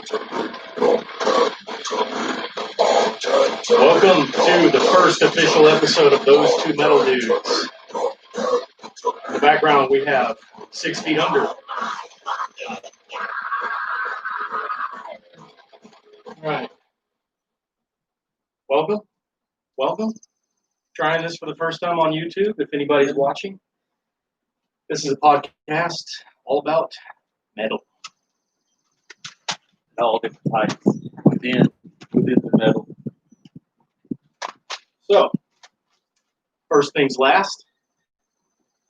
Welcome to the first official episode of Those Two Metal Dudes. In the background, we have 6 Feet Under. All right. Welcome. Trying this for the first time on YouTube, if anybody's watching. This is a podcast all about metal. All different types within the metal. So, first things last,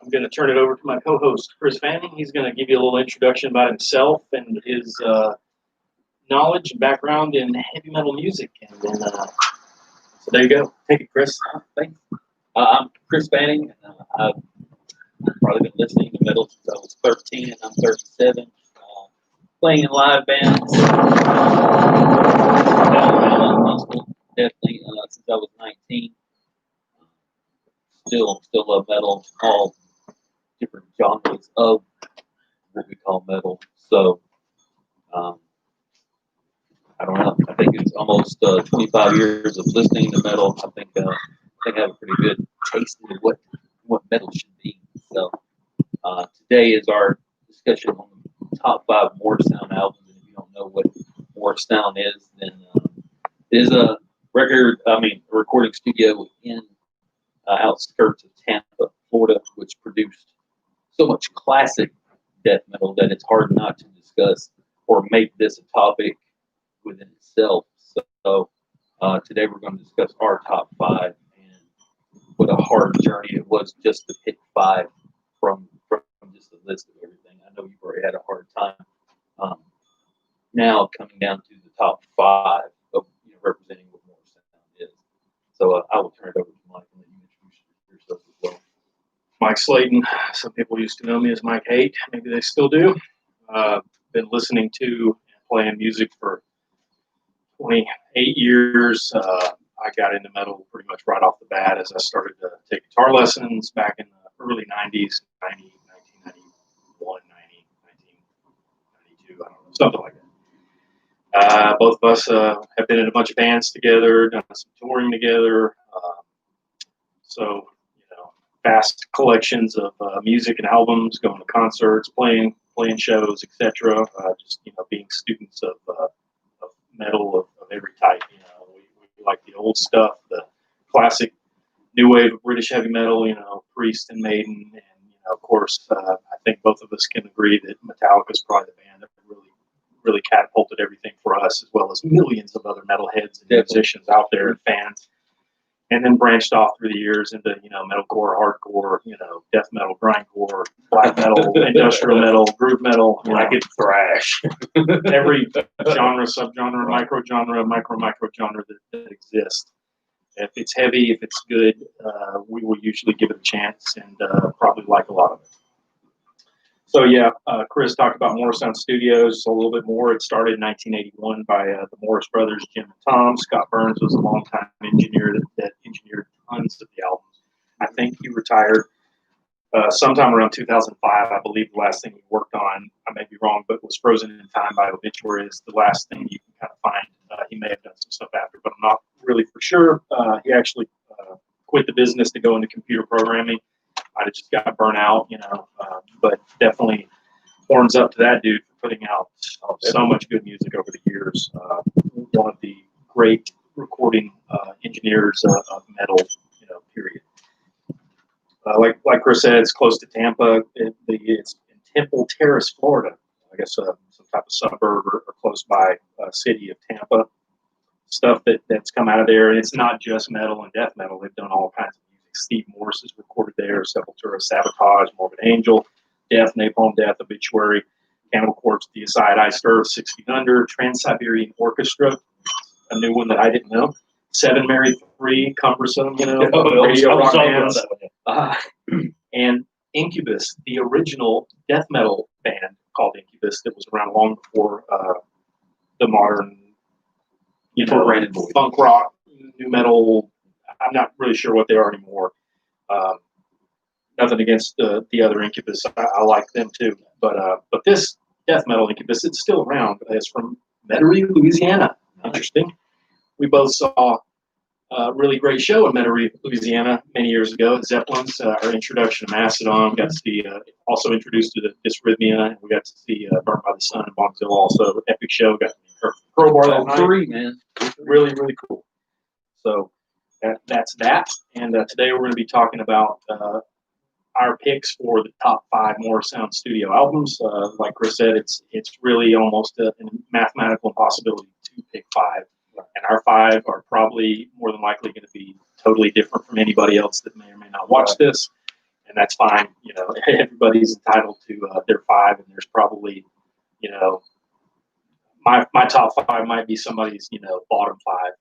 I'm going to turn it over to my co-host, Chris Fanning. He's going to give you a little introduction about himself and his knowledge and background in heavy metal music. And then, so there you go. Take it, Chris. Thanks. I'm Chris Fanning. I've probably been listening to metal since I was 13, and I'm 37. Playing in live bands. Definitely since I was 19. Still love metal. All different genres of what we call metal. So, I don't know. I think it's almost 25 years of listening to metal. I think I have a pretty good taste in what metal should be. So, today is our discussion on the top 5 Morrisound albums. And if you don't know what Morrisound is, then it is a recording studio in outskirts of Tampa, Florida, which produced so much classic death metal that it's hard not to discuss or make this a topic within itself. So today we're going to discuss our top 5 and what a hard journey it was just to pick 5 from just a list of everything. I know you've already had a hard time. Now coming down to the top 5 of representing what Morrisound is. So I will turn it over to Mike and let you introduce yourself as well. Mike Slayton. Some people used to know me as Mike Haight. Maybe they still do. Been listening to and playing music for 28 years. I got into metal pretty much right off the bat as I started to take guitar lessons back in the early 90s, 1991, 1992, I don't know, something like that. Both of us have been in a bunch of bands together, done some touring together. So, vast collections of music and albums, going to concerts, playing shows, etc. Just being students of metal of every type. We like the old stuff, the classic new wave of British heavy metal. Priest and Maiden, and of course, I think both of us can agree that Metallica is probably the band that really catapulted everything for us, as well as millions of other metalheads and musicians out there and fans. And then branched off through the years into, metalcore, hardcore, death metal, grindcore, black metal, industrial metal, groove metal. I get thrash. Every genre, subgenre, micro-genre that exists. If it's heavy, if it's good, we will usually give it a chance and probably like a lot of it. So Chris talked about Morrisound Studios a little bit more. It started in 1981 by the Morris brothers, Jim and Tom. Scott Burns was a longtime engineer that engineered tons of the albums. I think he retired sometime around 2005. I believe the last thing he worked on, I may be wrong, but was Frozen in Time by Obituary is the last thing you can kind of find. He may have done some stuff after, but I'm not really for sure. He actually quit the business to go into computer programming. I'd have just got burnt out, but definitely horns up to that dude for putting out so much good music over the years. One of the great recording engineers of metal, period. Like Chris said, it's close to Tampa. It's in Temple Terrace, Florida. I guess some type of suburb or close by city of Tampa. Stuff that's come out of there, and it's not just metal and death metal. They've done all kinds of music. Steve Morse has recorded there, Sepultura, Sabotage, Morbid Angel, Death, Napalm Death, Obituary, Cannibal Corpse, Deicide, Iced Earth, 6 Feet Under, Trans-Siberian Orchestra, a new one that I didn't know, Seven Married 3, Cumbersome, radio rock bands, and Incubus, the original death metal band called Incubus that was around long before the modern, funk rock, new metal. I'm not really sure what they are anymore. Nothing against the other Incubus. I like them too. But this death metal Incubus, it's still around. It's from Metairie, Louisiana. Interesting. We both saw a really great show in Metairie, Louisiana, many years ago at Zeppelin's. Our introduction to Mastodon. We got to see, also introduced to the Dysrhythmia, and we got to see Burnt by the Sun and Bonzilla also. Epic show. Got to Crowbar that night. Three, man. Really, really cool. So that's that. And today we're going to be talking about our picks for the top 5 Morrisound studio albums. Like Chris said, it's really almost a mathematical impossibility to pick 5. And our 5 are probably more than likely going to be totally different from anybody else that may or may not watch this. And that's fine. You know, everybody's entitled to their 5, and there's probably, you know, my top 5 might be somebody's, you know, bottom 5.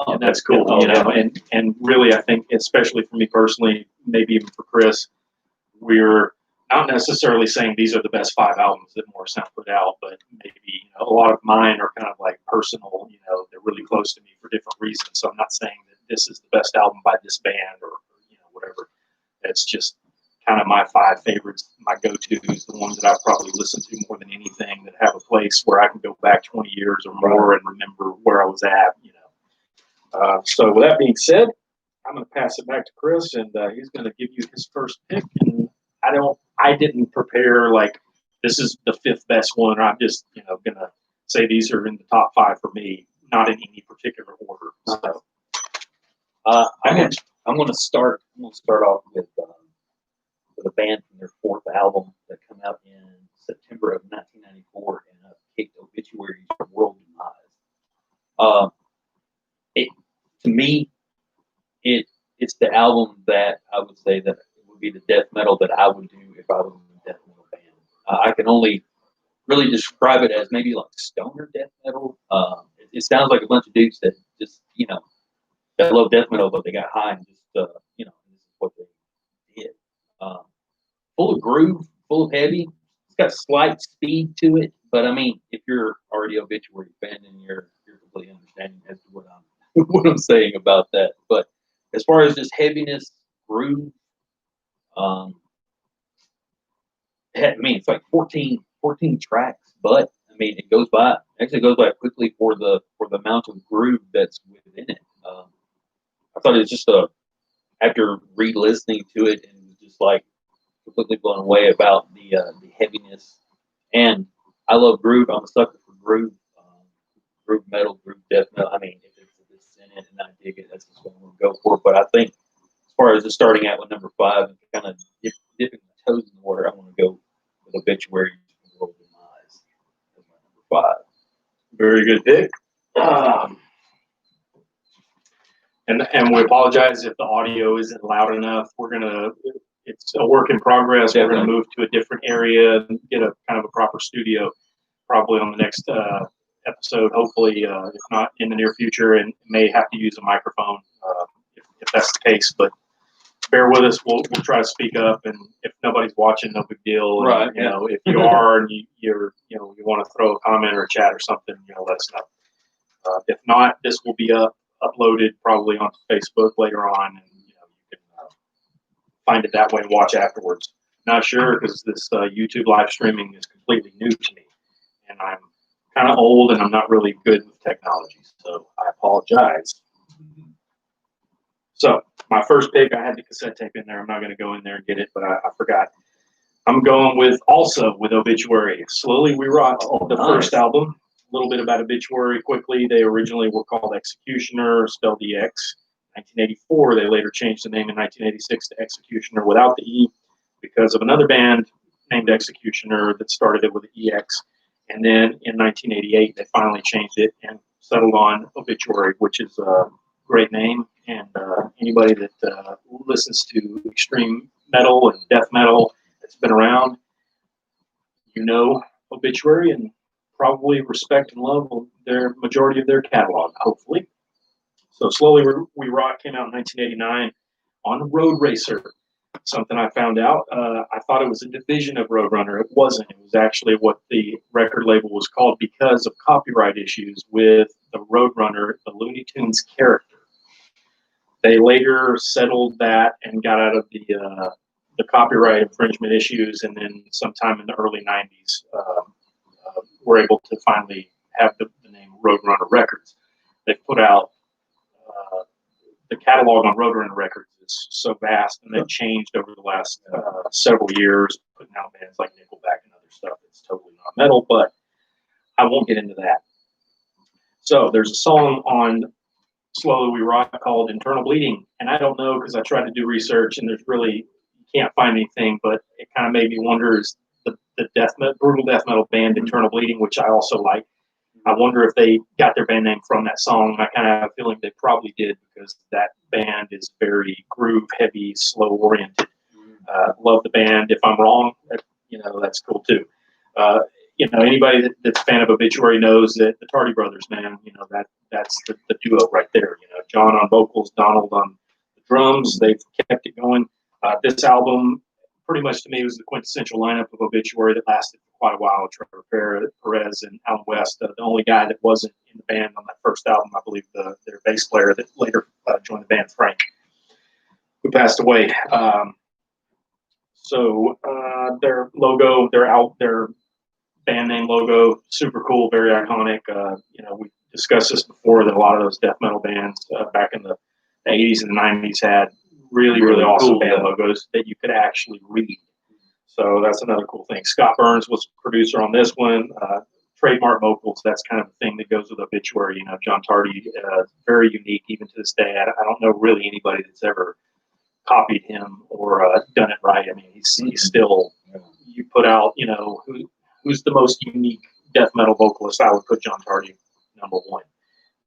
And that's cool, you know, and really, I think, especially for me personally, maybe even for Chris, we're not necessarily saying these are the best 5 albums that Morrisound put out, but maybe, you know, a lot of mine are kind of like personal, you know, they're really close to me for different reasons. So I'm not saying that this is the best album by this band or you know, whatever. It's just kind of my 5 favorites, my go-tos, the ones that I've probably listened to more than anything, that have a place where I can go back 20 years or more and remember where I was at, you know. So with that being said, I'm going to pass it back to Chris, and he's going to give you his first pick. And I didn't prepare like this is the 5th best one. I'm just, you know, going to say these are in the top 5 for me, not in any particular order. So I'm going to start off with a band from their 4th album that came out in September of 1994, and kicked Obituaries from World Demise. To me, it's the album that I would say that it would be the death metal that I would do if I was in a death metal band. I can only really describe it as maybe like stoner death metal. It sounds like a bunch of dudes that just, you know, that love death metal, but they got high and just, you know, this is what they did. Full of groove, full of heavy. It's got slight speed to it, but I mean, if you're already Obituary fan, then you're completely understanding as to what I'm saying about that. But as far as just heaviness, groove, I mean, it's like 14 tracks, but I mean, it goes by quickly for the amount of groove that's within it. I thought it was just after re-listening to it, and was just like completely blown away about the heaviness. And I love groove. I'm a sucker for groove, groove metal, groove death metal. I mean, if it's in it and I dig it, that's just what I'm going to go for. But I think as far as just starting out with number 5 and kind of dipping my toes in the water, I'm going to go with Obituaries from World Demise as my number 5. very good pick. And we apologize if the audio isn't loud enough. It's a work in progress. Definitely. We're gonna move to a different area and get a kind of a proper studio, probably on the next episode. Hopefully, if not in the near future, and may have to use a microphone if that's the case. But bear with us. We'll try to speak up, and if nobody's watching, no big deal. And, Right. You know, if you are and you want to throw a comment or a chat or something, you know, let us know. If not, this will be uploaded probably onto Facebook later on, and you know, you can find it that way and watch afterwards. Not sure, because this YouTube live streaming is completely new to me, and I'm kind of old and I'm not really good with technology, so I apologize. So my first pick, I had the cassette tape in there. I'm not going to go in there and get it, but I forgot. I'm going with Obituary. Slowly We Rot, the first album. A little bit about Obituary quickly. They originally were called Executioner, spelled EX. 1984, they later changed the name in 1986 to Executioner without the E because of another band named Executioner that started it with the EX. And then in 1988, they finally changed it and settled on Obituary, which is a great name. And anybody that listens to extreme metal and death metal that's been around, you know Obituary and probably respect and love their majority of their catalog, hopefully. So Slowly We Rot came out in 1989 on Road Racer. Something I found out, I thought it was a division of Roadrunner. It wasn't. It was actually what the record label was called because of copyright issues with the Roadrunner, the Looney Tunes character. They later settled that and got out of the copyright infringement issues, and then sometime in the early 90s, were able to finally have the name Roadrunner Records. They've put out the catalog on Roadrunner Records is so vast, and they've changed over the last several years, putting out bands like Nickelback and other stuff. It's totally not metal, but I won't get into that. So there's a song on Slowly We Rock called Internal Bleeding, and I don't know because I tried to do research and there's really, you can't find anything, but it kind of made me wonder, is the brutal death metal band Internal Bleeding, which I also like, I wonder if they got their band name from that song. I kind of have a feeling they probably did, because that band is very groove heavy, slow oriented. Love the band. If I'm wrong, that's cool too. Anybody that's a fan of Obituary knows that the Tardy Brothers, man, that's the duo right there. John on vocals, Donald on the drums. They've kept it going. This album, pretty much to me, was the quintessential lineup of Obituary that lasted for quite a while. Trevor Perez and Alan West. The only guy that wasn't in the band on that first album, I believe, their bass player that later joined the band, Frank, who passed away. So their logo, their band name logo, super cool, very iconic. We discussed this before, that a lot of those death metal bands back in the 80s and the 90s had really awesome cool band logos that you could actually read. So that's another cool thing. Scott Burns was producer on this one. Trademark vocals, that's kind of the thing that goes with Obituary. John Tardy, very unique even to this day. I don't know really anybody that's ever copied him or done it right. I mean, he's still, you put out, who's the most unique death metal vocalist? I would put John Tardy number one.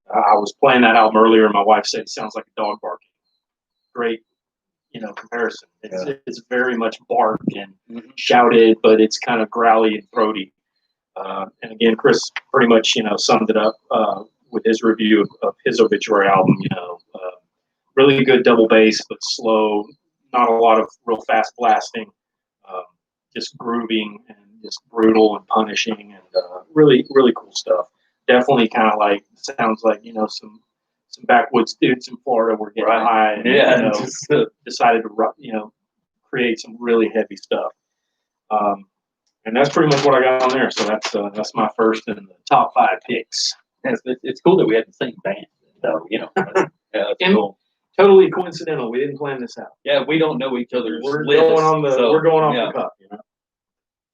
I was playing that album earlier, and my wife said it sounds like a dog barking. Great, comparison. It's very much bark and shouted, but it's kind of growly and throaty. And again, Chris pretty much, summed it up with his review of his Obituary album. Really good double bass, but slow. Not a lot of real fast blasting. Just grooving and just brutal and punishing, and really cool stuff. Definitely kind of sounds like some backwoods dudes in Florida were getting high and decided to create some really heavy stuff. And that's pretty much what I got on there. So that's my first in the top 5 picks. It's cool that we had the same band, though. That's cool. Totally coincidental. We didn't plan this out. Yeah, we don't know each other's We're lists, going on the cup.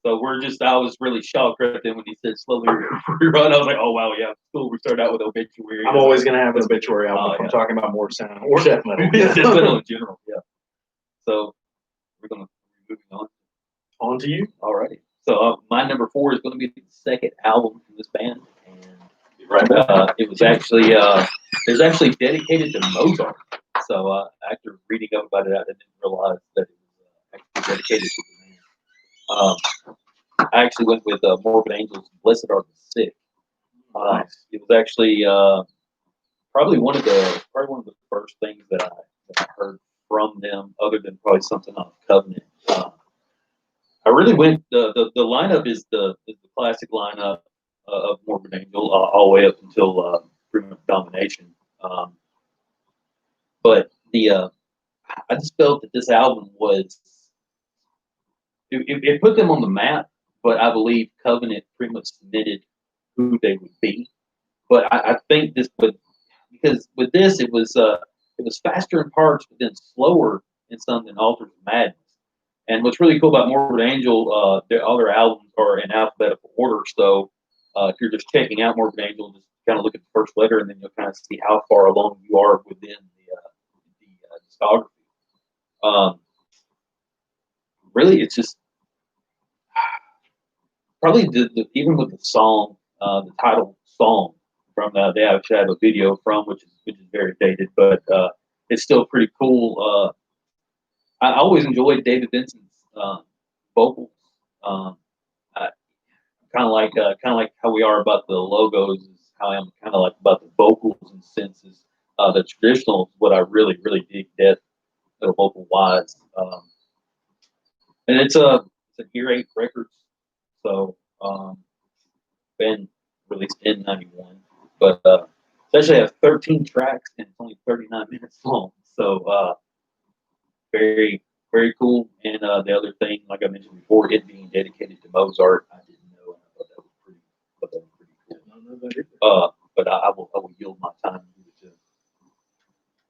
So I was really shocked right then when he said Slowly We Run. I was like, oh wow, yeah, cool. We started out with Obituary. I'm always gonna have an Obituary album if I'm talking about more sound or death metal. Death metal in general, yeah. So we're gonna be moving on. On to you. Alrighty. So my number 4 is going to be the second album from this band, and it was actually dedicated to Mozart. So after reading up about it, I didn't realize that it was actually dedicated to the man. I actually went with Morbid Angel's "Blessed Are the Sick." Nice. It was actually probably one of the first things that I heard from them, other than probably something on Covenant. I really went. The lineup is the classic lineup of Morbid Angel all the way up until pretty much Domination. But I just felt that this album was it put them on the map. But I believe Covenant pretty much submitted who they would be. But I think because with this it was faster in parts, but then slower in some than Altars of Madness. And what's really cool about Morbid Angel, their other albums are in alphabetical order. So if you're just checking out Morbid Angel, just kind of look at the first letter, and then you'll kind of see how far along you are within the discography. Really, it's just probably even with the song, the title song from they actually have a video from, which is very dated, but it's still pretty cool. I always enjoyed David Vincent's vocals. Kind of like how we are about the logos, is how I'm kind of like about the vocals and senses. The traditional is what I really dig death vocal wise. And it's an Earache Records, so been released in '91, but it's actually has 13 tracks and it's only 39 minutes long. So very cool. And the other thing, like I mentioned before, it being dedicated to Mozart, I didn't know, and I thought that was pretty cool. None of But I will yield my time to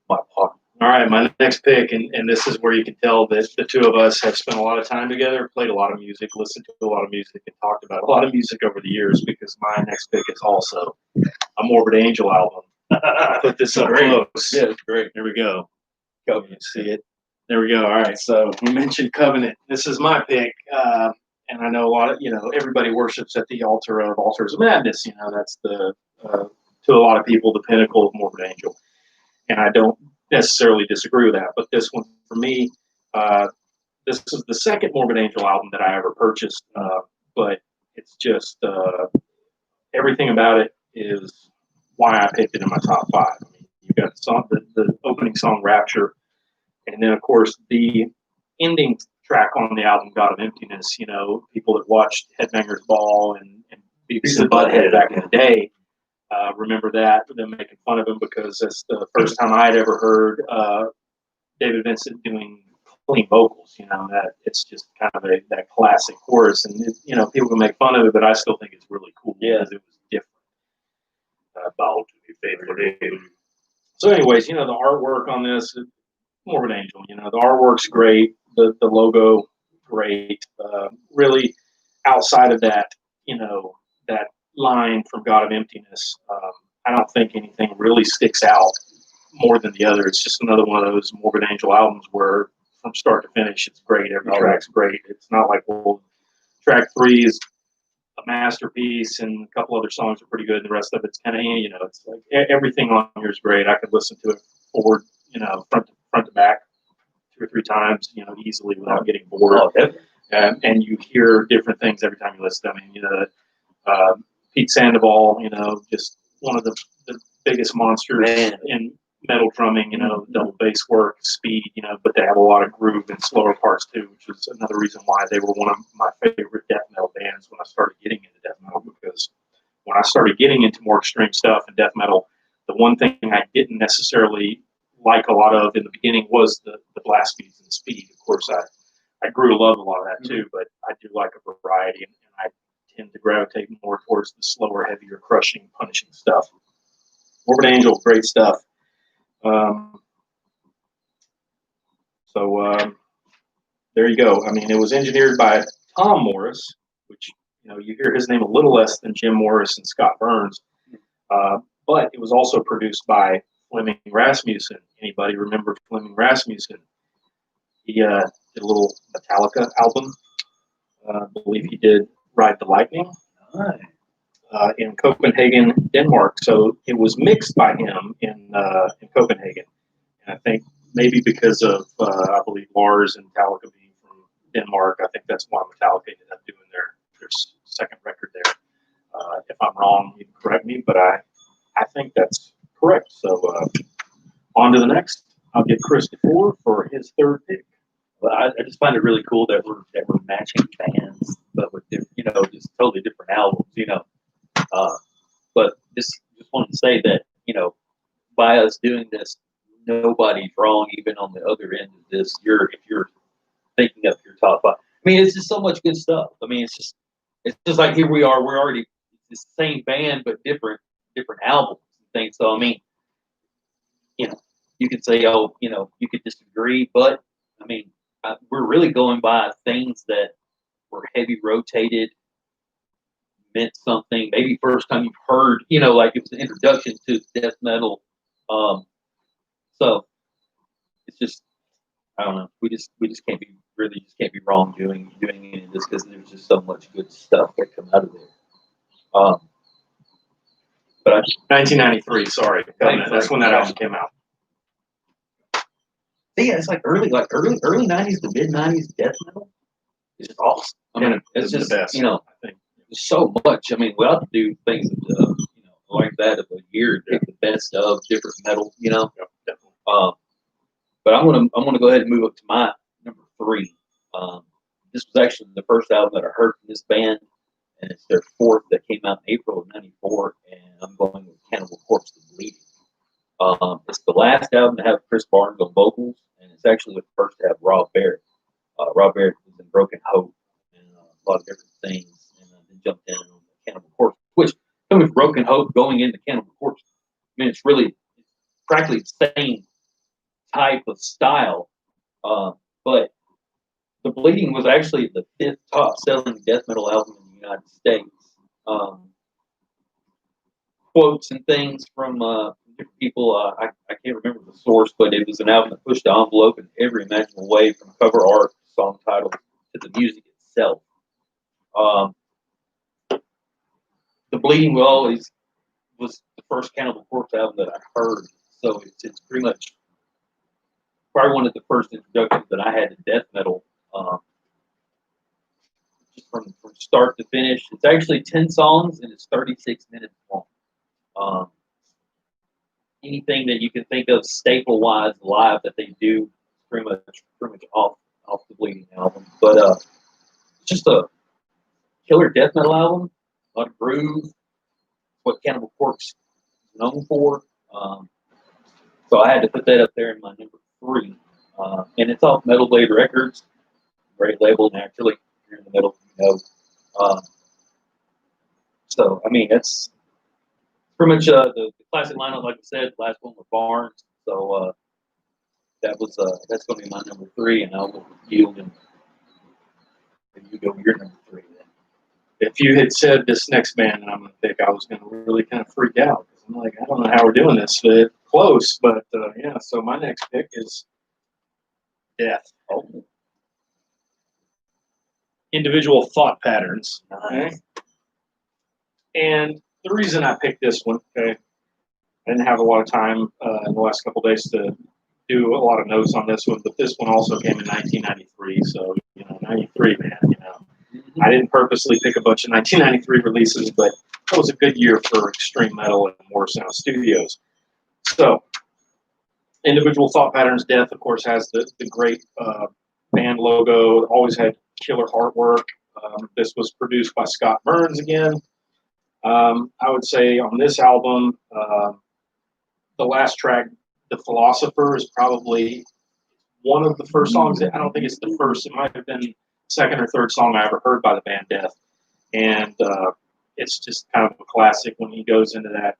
my partner. All right, my next pick, and this is where you can tell that the two of us have spent a lot of time together, played a lot of music, listened to a lot of music, and talked about a lot of music over the years, because my next pick is also a Morbid Angel album. I put this up close. Yeah, it's great. There we go. Covenant, see it? There we go. All right, so we mentioned Covenant. This is my pick, and I know a lot of, everybody worships at the altar of Altars of Madness. That's to a lot of people, the pinnacle of Morbid Angel. And I don't necessarily disagree with that, but this one, for me, this is the second Morbid Angel album that I ever purchased, but it's just everything about it is why I picked it in my top five. I mean, you've got the opening song Rapture, and then of course the ending track on the album God of Emptiness. People that watched Headbangers Ball and Beavis and Butthead back in the day remember that, them making fun of him because that's the first time I'd ever heard David Vincent doing clean vocals. That it's just kind of that classic chorus, and people can make fun of it, but I still think it's really cool because it was different. Bow to be faithful. So, anyways, the artwork on this, Morbid Angel. The artwork's great, the logo great. Really, outside of that, that line from God of Emptiness, I don't think anything really sticks out more than the other. It's just another one of those Morbid Angel albums where from start to finish it's great. Every track's great. It's not like, well, track 3 is a masterpiece and a couple other songs are pretty good and the rest of it's kind of, it's like everything on here is great. I could listen to it forward, front to back 2 or 3 times, easily without getting bored. And you hear different things every time you listen. I mean, Pete Sandoval, just one of the biggest monsters in metal drumming, double bass work, speed, but they have a lot of groove and slower parts too, which is another reason why they were one of my favorite death metal bands when I started getting into death metal, because when I started getting into more extreme stuff in death metal, the one thing I didn't necessarily like a lot of in the beginning was the blast beats and the speed. Of course, I grew to love a lot of that too, but I do like a variety, and I tend to gravitate more towards the slower, heavier, crushing, punishing stuff. Morbid Angel, great stuff. There you go. I mean, it was engineered by Tom Morris, which, you hear his name a little less than Jim Morris and Scott Burns, but it was also produced by Flemming Rasmussen. Anybody remember Flemming Rasmussen? He did a little Metallica album. I believe he did Ride the Lightning in Copenhagen, Denmark. So it was mixed by him in Copenhagen. And I think maybe because of, I believe, Lars and Metallica being from Denmark, I think that's why Metallica ended up doing their second record there. If I'm wrong, you can correct me, but I think that's correct. So on to the next. I'll get Chris DeFore for his third pick. Well, I just find it really cool that we're matching bands, but with just totally different albums. But just wanted to say that by us doing this, nobody's wrong. Even on the other end of this, if you're thinking of your top 5. I mean, it's just so much good stuff. I mean, it's just like here we are. We're already the same band, but different albums and things. So I mean, you could say, you could disagree, but I mean, we're really going by things that were heavy rotated, meant something. Maybe first time you've heard, like it was an introduction to death metal. So it's just, I don't know. We just can't be wrong doing any of this, because there's just so much good stuff that come out of there. But 1993. Sorry, that's when that album came out. Yeah, it's like early 90s to mid 90s death metal. It's just awesome. I mean, it's just the best. I think so much. I mean, we ought to do things like that of a year, pick the best of different metal. Yep, definitely. But I'm gonna go ahead and move up to my number 3. This was actually the first album that I heard from this band, and it's their 4th that came out in April of '94, and I'm going with Cannibal Corpse, The Bleeding. It's the last album to have Chris Barnes on vocals, and it's actually the first to have Rob Barrett. Rob Barrett was in Broken Hope and a lot of different things, and then jumped in on Cannibal Corpse, which with Broken Hope going into Cannibal Corpse. I mean, it's really practically the same type of style, but The Bleeding was actually the 5th top-selling death metal album in the United States. Quotes and things from different people, I can't remember the source, but it was an album that pushed the envelope in every imaginable way, from cover art, song titles, to the music itself. The Bleeding was the first Cannibal Corpse album that I heard, so it's pretty much probably one of the first introductions that I had to death metal, just from start to finish. It's actually 10 songs and it's 36 minutes long. Anything that you can think of staple-wise live that they do, pretty much off the Bleeding album. But it's just a killer death metal album, a lot of groove, what Cannibal Corpse is known for. So I had to put that up there in my number 3. And it's off Metal Blade Records, great label naturally. If you're in the metal, you know. So I mean, it's pretty much the classic lineup, like I said. The last one was Barnes, so that's going to be my number 3, and I'll yield and you go your number 3 then. If you had said this next band that I'm going to pick, I was going to really kind of freak out. I'm like, I don't know how we're doing this. Close, but yeah. So my next pick is Death. Oh, Individual Thought Patterns. Okay? nice. And the reason I picked this one, okay, I didn't have a lot of time in the last couple of days to do a lot of notes on this one, but this one also came in 1993. So, 93, man, I didn't purposely pick a bunch of 1993 releases, but it was a good year for extreme metal and Warsound Studios. So, Individual Thought Patterns, Death, of course, has the great band logo, always had killer artwork. This was produced by Scott Burns again. I would say on this album, the last track, The Philosopher, is probably one of the first songs. I don't think it's the first. It might have been second or third song I ever heard by the band Death. And it's just kind of a classic when he goes into that,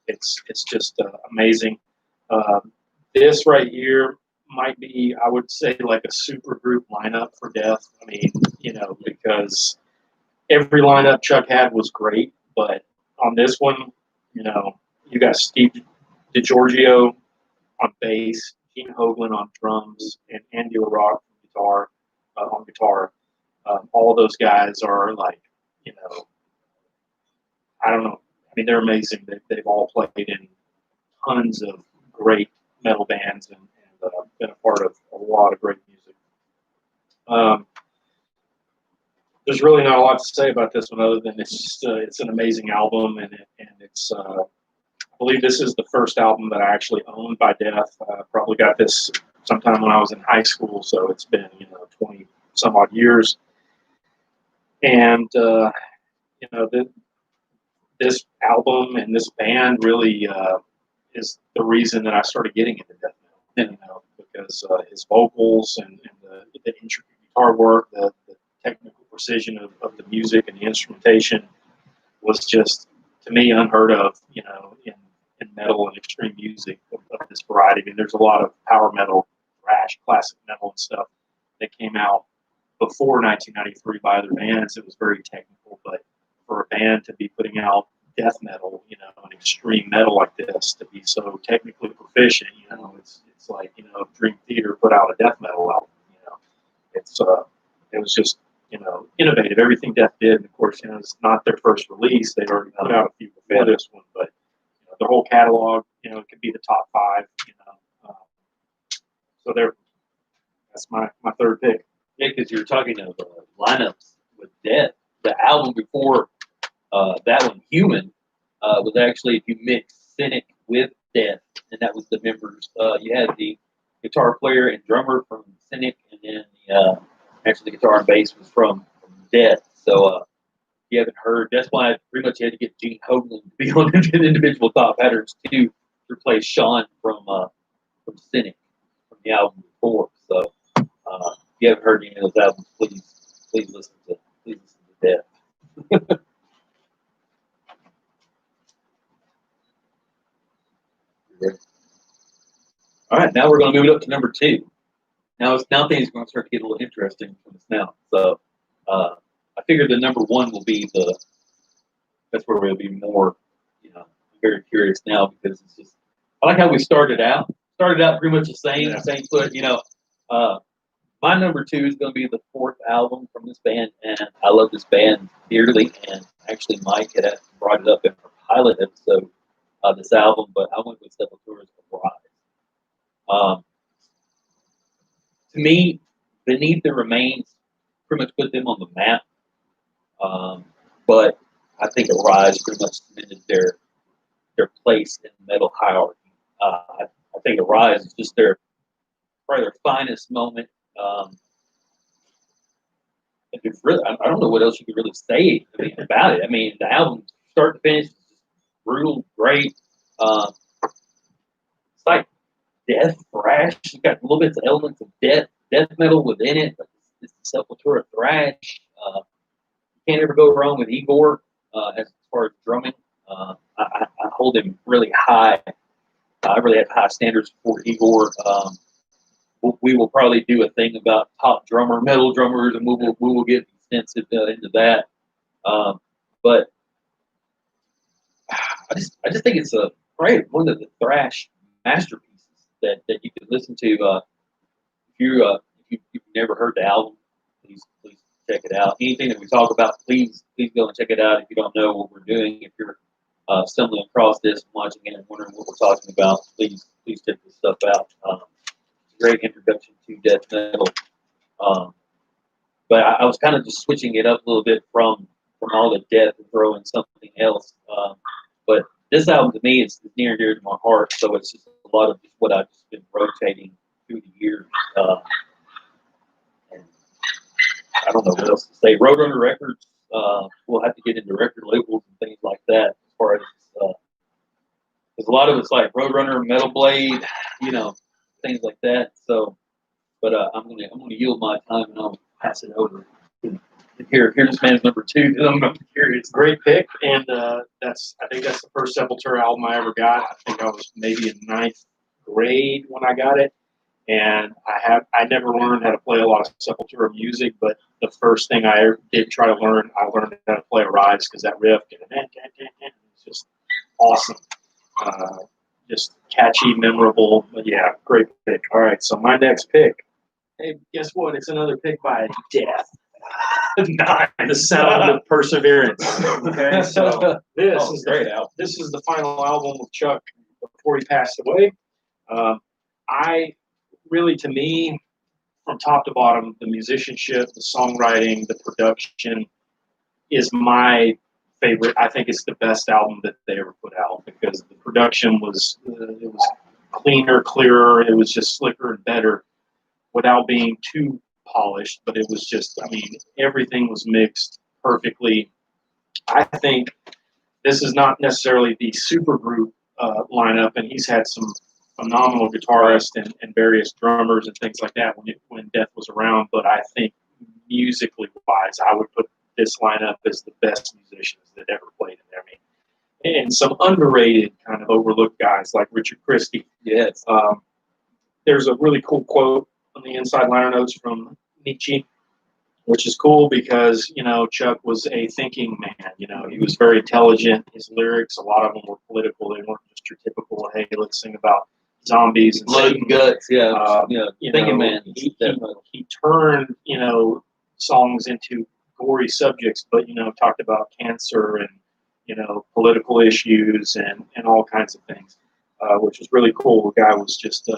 it's just amazing. This right here might be, I would say, like a super group lineup for Death. I mean, because every lineup Chuck had was great, but on this one, you got Steve DiGiorgio on bass, Gene Hoglan on drums, and Andy LaRock on guitar. All of those guys are like, I don't know. I mean, they're amazing. They've all played in tons of great metal bands and been a part of a lot of great music. There's really not a lot to say about this one other than it's an amazing album, and it's I believe this is the first album that I actually owned by Death. I probably got this sometime when I was in high school, so it's been 20 some odd years. And this album and this band really is the reason that I started getting into death metal. Because his vocals and the intricate guitar work, the technical precision of the music and the instrumentation was just, to me, unheard of, in metal and extreme music of this variety. I mean, there's a lot of power metal, thrash, classic metal and stuff that came out before 1993 by other bands. It was very technical, but for a band to be putting out death metal, an extreme metal like this, to be so technically proficient, it's like, Dream Theater put out a death metal album, it was just, innovative. Everything Death did, and of course, it's not their first release. They'd already put out a few before this one, but the whole catalog, it could be the top 5, so that's my third pick. Yeah, because you're talking of lineups with Death. The album before that one, Human, was actually, if you mix Cynic with Death, and that was the members. You had the guitar player and drummer from Cynic, and then actually the guitar and bass was from Death. So you haven't heard. That's why I pretty much had to get Gene Hoglan to be on Individual Thought Patterns to replace Sean from Cynic from the album before. So if you haven't heard any of those albums, please listen to Death. All right, now we're going to move it up to number 2. Now things are going to start to get a little interesting from this now. So I figured the number 1 will be that's where we'll be more, very curious now because it's just, I like how we started out. Started out pretty much the same foot, My number 2 is going to be the 4th album from this band, and I love this band dearly. And actually, Mike had brought it up in our pilot episode of this album, but I went with Sepultura's Rise. To me, Beneath the Remains pretty much put them on the map, but I think Arise pretty much cemented their place in the metal hierarchy. I think Arise is just probably their finest moment. It's really, I don't know what else you could really say about it. I mean, the album, start to finish, is just brutal, great. It's like death thrash. It's got little bits of elements of death metal within it. But it's Sepultura thrash. You can't ever go wrong with Igor as far as drumming. I hold him really high. I really have high standards for Igor. We will probably do a thing about top metal drummers, and we will get extensive into that. But I just think it's probably one of the thrash masterpieces that you could listen to. If you've never heard the album, please check it out. Anything that we talk about, please go and check it out. If you don't know what we're doing, if you're stumbling across this, watching it, and wondering what we're talking about, please check this stuff out. Great introduction to death metal. But I was kind of just switching it up a little bit from all the death and throwing something else. But this album to me is near and dear to my heart, so it's just a lot of just what I've just been rotating through the years. And I don't know what else to say. Roadrunner Records, we'll have to get into record labels and things like that as far as because a lot of it's like Roadrunner, Metal Blade, things like that. So, but I'm gonna yield my time and I'll pass it over. Here's man's number 2. I'm curious. Great pick, and I think that's the first Sepultura album I ever got. I think I was maybe in 9th grade when I got it, and I never learned how to play a lot of Sepultura music, but the first thing I did try to learn, I learned how to play Arise because that riff, it's just awesome. Just catchy, memorable, but yeah, great pick. All right, so my next pick. Hey, guess what? It's another pick by Death. The Sound of Perseverance. Okay, so this is great album. This is the final album of Chuck before he passed away. To me, from top to bottom, the musicianship, the songwriting, the production is my favorite. I think it's the best album that they ever put out because the production was cleaner, clearer. It was just slicker and better without being too polished. But it was just, everything was mixed perfectly. I think this is not necessarily the supergroup lineup, and he's had some phenomenal guitarists and various drummers and things like that when Death was around. But I think musically wise, I would put this lineup as the best musicians that ever played in there. And some underrated kind of overlooked guys like Richard Christy. Yes. There's a really cool quote on the inside liner notes from Nietzsche, which is cool because, Chuck was a thinking man. He was very intelligent. His lyrics, a lot of them were political. They weren't just your typical, hey, let's sing about zombies and blood and guts. Yeah. Thinking man. He turned, songs into gory subjects, but, talked about cancer and, political issues and all kinds of things, which was really cool. The guy was just,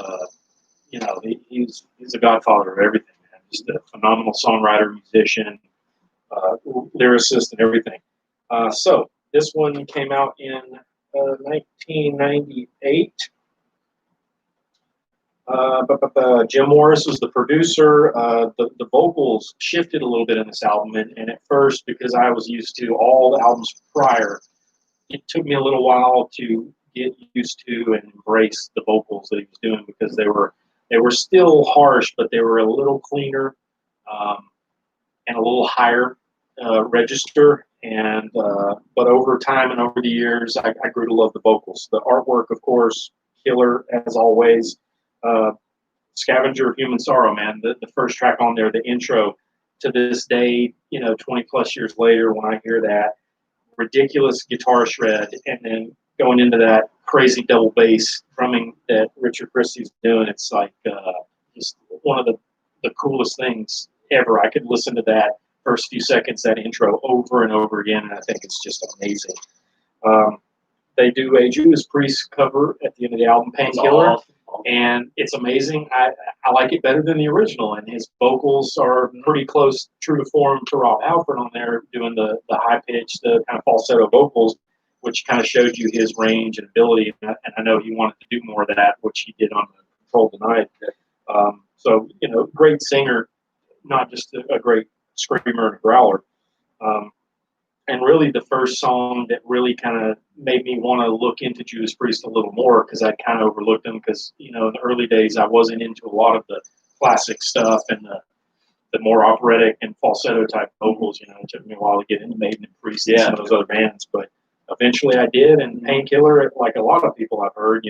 he's a godfather of everything, man. Just a phenomenal songwriter, musician, lyricist, and everything. So this one came out in 1998. Jim Morris was the producer. The vocals shifted a little bit in this album, and at first, because I was used to all the albums prior, it took me a little while to get used to and embrace the vocals that he was doing because they were still harsh, but they were a little cleaner and a little higher register. And but over time and over the years, I grew to love the vocals. The artwork, of course, Killer, as always. Scavenger, Human Sorrow, man. The first track on there, the intro, to this day, 20 plus years later, when I hear that ridiculous guitar shred and then going into that crazy double bass drumming that Richard Christie's doing, it's like just one of the coolest things ever. I could listen to that first few seconds, that intro, over and over again, and I think it's just amazing. They do a Judas Priest cover at the end of the album, Painkiller, and it's amazing. I like it better than the original, and his vocals are pretty close, true to form, to Rob Halford on there, doing the high-pitched, the kind of falsetto vocals, which kind of showed you his range and ability, and I know he wanted to do more of that, which he did on the Control Denied. So, great singer, not just a great screamer and growler. And really the first song that really kind of made me want to look into Judas Priest a little more, because I kind of overlooked them, because, in the early days I wasn't into a lot of the classic stuff and the more operatic and falsetto type vocals. It took me a while to get into Maiden and Priest and some of those other bands, but eventually I did. And Painkiller, like a lot of people I've heard,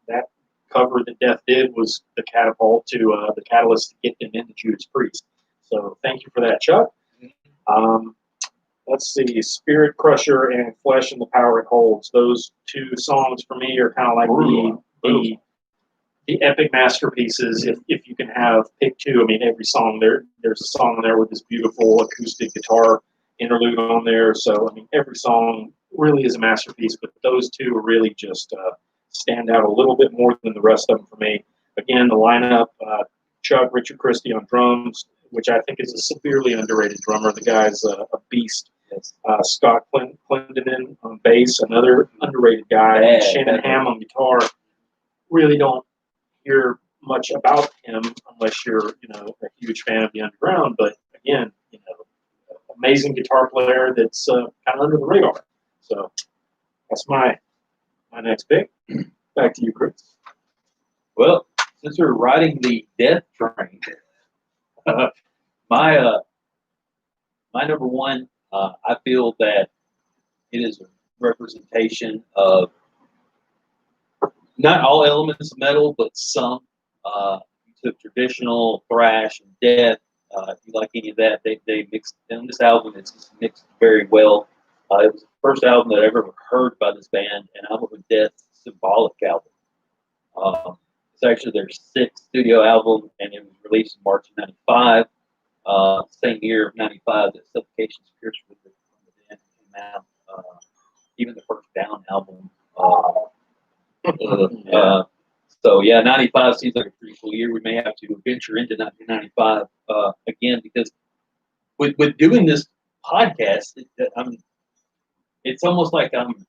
that cover that Death did was the catapult to the catalyst to get them into Judas Priest. So thank you for that, Chuck. Let's see, Spirit Crusher and Flesh and the Power It Holds. Those two songs for me are kind of like the epic masterpieces. If you can pick two, I mean, every song there's a song there with this beautiful acoustic guitar interlude on there. So I mean, every song really is a masterpiece, but those two are really just stand out a little bit more than the rest of them for me. Again, the lineup: Chuck, Richard Christie on drums, which I think is a severely underrated drummer. The guy's a beast. Scott Clendenin on bass, another underrated guy. Shannon Hamm on guitar. Really don't hear much about him unless you're, a huge fan of the underground. But again, amazing guitar player that's kind of under the radar. So that's my next pick. Back to you, Chris. Well, since we're riding the Death train, my number one, I feel that it is a representation of not all elements of metal, but some. You took traditional thrash and death. If you like any of that, they mixed in this album. It's just mixed very well. It was the first album that I ever heard by this band, and Album of Death Symbolic album. It's actually their sixth studio album, and it was released in March of '95. Same year of '95 that Suffocation's Pierce with the band came out. Even the first Down album. So yeah, '95 seems like a pretty cool year. We may have to venture into 1995 again, because with doing this podcast, it's almost like I'm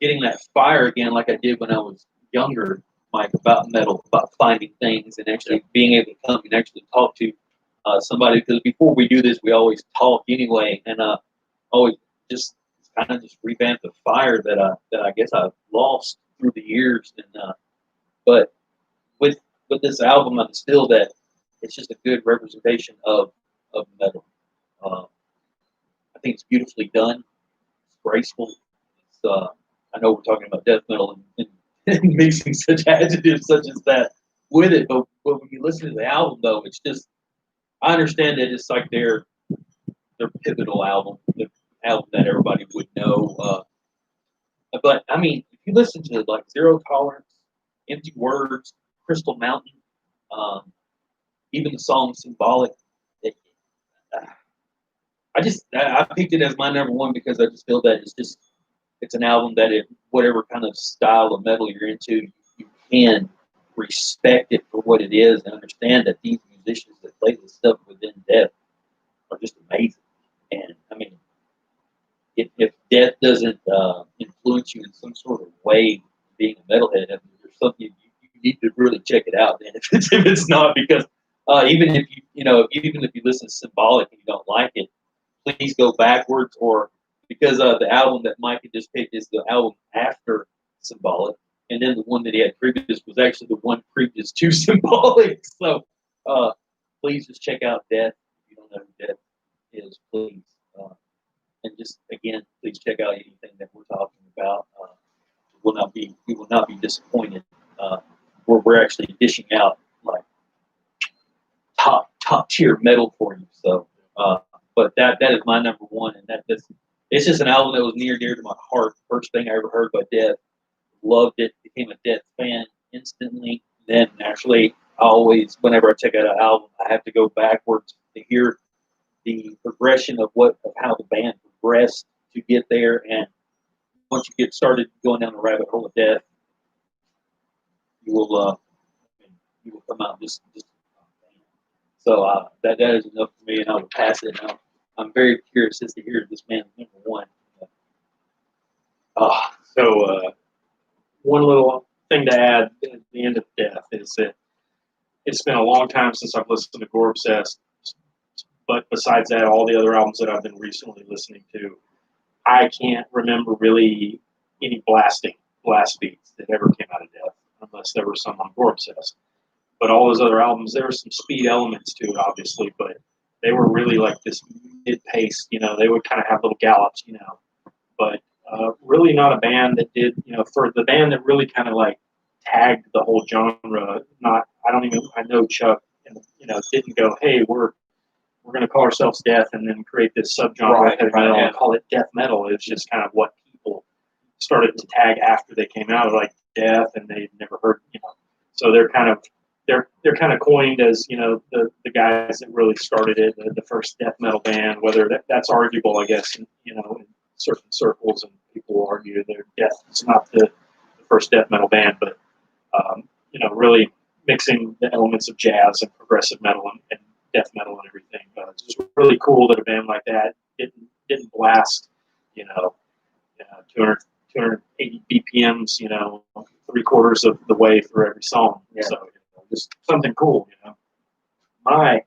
getting that fire again, like I did when I was younger, Mike, about metal, about finding things and actually being able to come and actually talk to somebody. Because before we do this, we always talk anyway, and always just kind of just revamp the fire that I guess I've lost through the years. And but with this album, I'm still that it's just a good representation of metal. I think it's beautifully done. It's graceful. It's I know we're talking about death metal and mixing such adjectives such as that with it, but when you listen to the album, though, it's just, I understand that it's like their pivotal album, the album that everybody would know. But I mean, if you listen to like Zero Tolerance, Empty Words, Crystal Mountain, even the song Symbolic, I picked it as my number one because I just feel that it's an album that whatever kind of style of metal you're into, you can respect it for what it is and understand that these musicians that play this stuff within Death are just amazing. And I mean, if Death doesn't influence you in some sort of way, being a metalhead, I mean, there's something you need to really check it out. And if it's not, because even if you listen to Symbolic and you don't like it, please go backwards, or because the album that Mike had just picked is the album after Symbolic, and then the one that he had previous was actually the one previous to Symbolic. So please just check out Death. If you don't know who Death is, please. And just again, please check out anything that we're talking about. We will not be disappointed. where we're actually dishing out like top tier metal for you. So, but that is my number one, and it's just an album that was near and dear to my heart. First thing I ever heard by Death, loved it, became a Death fan instantly. Then naturally, I always, whenever I check out an album, I have to go backwards to hear the progression of how the band progressed to get there. And once you get started going down the rabbit hole of Death, you will come out just so that is enough for me, and I will pass it. Now I'm very curious as to hear this man's number one. So one little thing to add at the end of Death is that it's been a long time since I've listened to Gorbsest, but besides that, all the other albums that I've been recently listening to, I can't remember really any blast beats that ever came out of Death, unless there were some on Gorbsest. But all those other albums, there were some speed elements to it, obviously, but they were really like this mid-pace, they would kind of have little gallops, but really not a band that did, for the band that really kind of like tagged the whole genre. I know Chuck, didn't go, hey, we're going to call ourselves Death and then create this subgenre of heavy metal and call it death metal. It was just kind of what people started to tag after they came out, like Death, and they'd never heard, so they're kind of coined as, the guys that really started it, the first death metal band, whether that's arguable, I guess, in certain circles, and people will argue that Death is not the first death metal band, but, really mixing the elements of jazz and progressive metal and death metal and everything. It's just really cool that a band like that didn't blast, 280 BPMs, 3/4 of the way through every song. Yeah. So just something cool, My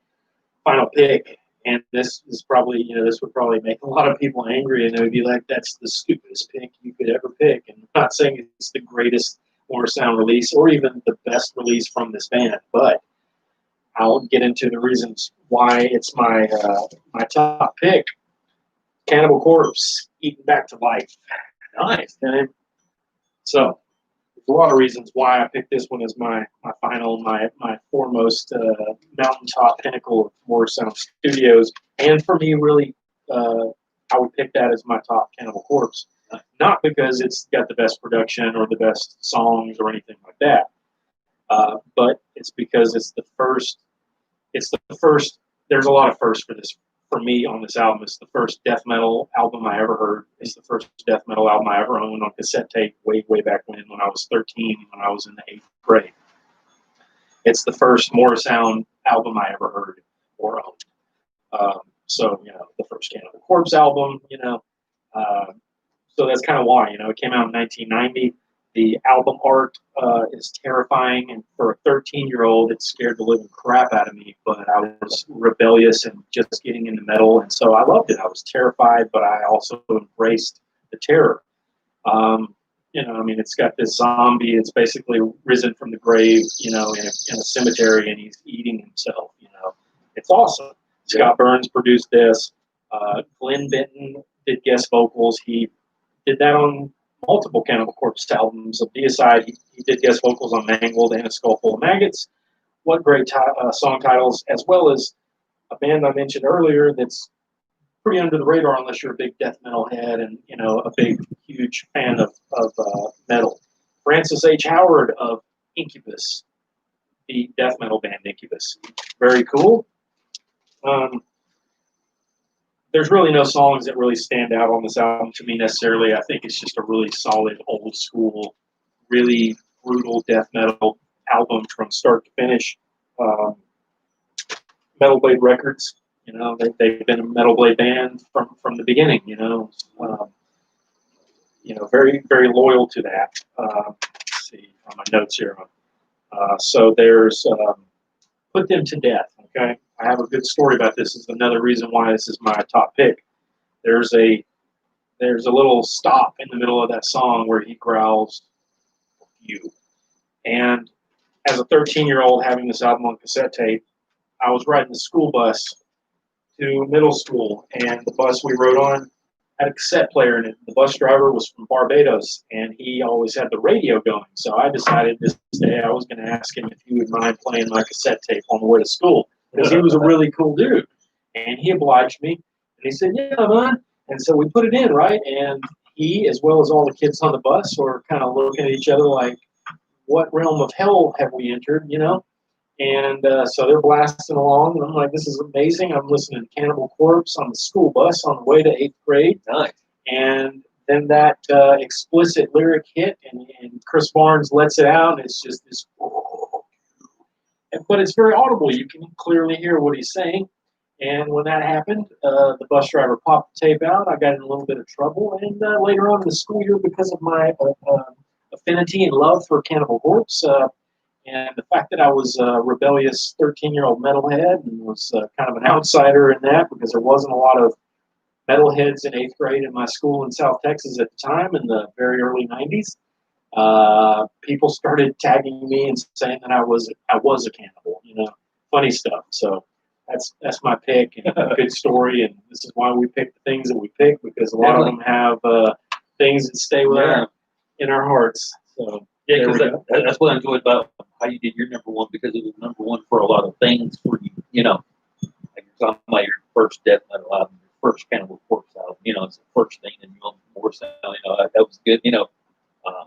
final pick, and this is probably, this would probably make a lot of people angry, and they would be like, that's the stupidest pick you could ever pick. And I'm not saying it's the greatest Morrisound release or even the best release from this band, but I'll get into the reasons why it's my top pick. Cannibal Corpse, Eaten Back to Life. Nice. Okay? So there's a lot of reasons why I picked this one as my final, my foremost mountaintop pinnacle of Morrisound Studios. And for me, really, I would pick that as my top Cannibal Corpse. Not because it's got the best production or the best songs or anything like that, but it's because it's the first. There's a lot of firsts for me on this album. It's the first death metal album I ever heard. It's the first death metal album I ever owned on cassette tape way back when I was 13, when I was in the 8th grade. It's the first Morrisound album I ever heard or owned. So, the first Cannibal Corpse album, so that's kind of why, it came out in 1990. The album art is terrifying, and for a 13-year-old, it scared the living crap out of me, but I was rebellious and just getting into metal, and so I loved it. I was terrified, but I also embraced the terror. It's got this zombie that's basically risen from the grave, in a cemetery, and he's eating himself, It's awesome. Scott Burns produced this. Glenn Benton did guest vocals. He did that on multiple Cannibal Corpse albums. Of Deicide, he did guest vocals on Mangled and A Skull Full of Maggots. What great song titles, as well as a band I mentioned earlier that's pretty under the radar unless you're a big death metal head and, a big, huge fan of metal. Francis H. Howard of Incubus, the death metal band Incubus. Very cool. There's really no songs that really stand out on this album to me necessarily. I think it's just a really solid, old school, really brutal death metal album from start to finish. Metal Blade Records, they've been a Metal Blade band from the beginning, very, very loyal to that. Let's see on my notes here. So there's Put Them to Death, okay? I have a good story about this. This is another reason why this is my top pick. There's a little stop in the middle of that song where he growls, "You." And as a 13-year-old having this album on cassette tape, I was riding the school bus to middle school, and the bus we rode on had a cassette player in it. The bus driver was from Barbados, and he always had the radio going. So I decided this day I was going to ask him if he would mind playing my cassette tape on the way to school, because he was a really cool dude. And he obliged me, and he said, "Yeah, man." And so we put it in, right? And he, as well as all the kids on the bus, were kind of looking at each other like, what realm of hell have we entered, you know? And so they're blasting along, and I'm like, this is amazing. I'm listening to Cannibal Corpse on the school bus on the way to 8th grade. Nice. And then that explicit lyric hit, and Chris Barnes lets it out, and it's just this, but it's very audible. You can clearly hear what he's saying. And when that happened, the bus driver popped the tape out. I got in a little bit of trouble, and later on in the school year, because of my affinity and love for Cannibal Corpse, and the fact that I was a rebellious 13-year-old metalhead and was kind of an outsider in that, because there wasn't a lot of metalheads in 8th grade in my school in South Texas at the time, in the very early 90s, people started tagging me and saying that I was a cannibal, you know, funny stuff. So that's my pick, and a good story, and this is why we pick the things that we pick, because a lot of them have things that stay with us in our hearts. So yeah, because that's what I enjoyed about how you did your number one, because it was number one for a lot of things for you. You know, like you're talking about your first death metal album, your first Cannibal Corpse album. You know, it's the first thing, and you know, more sound. You know, that was good. You know, I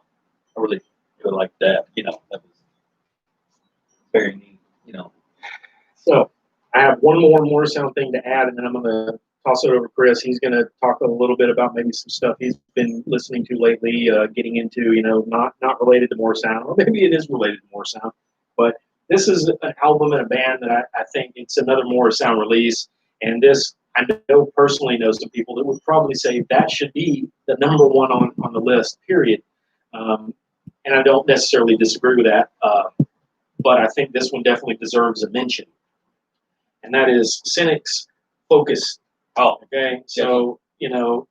really like that. You know, that was very neat. You know, so I have one more sound thing to add, and then I'm going to toss it over to Chris. He's going to talk a little bit about maybe some stuff he's been listening to lately, getting into, you know, not related to more sound, or maybe it is related to more sound. But this is an album and a band that I think it's another more sound release. And this, I know personally know some people that would probably say that should be the number one on the list, period. And I don't necessarily disagree with that. But I think this one definitely deserves a mention. And that is Cynic's Focus. oh, Okay, so, you know,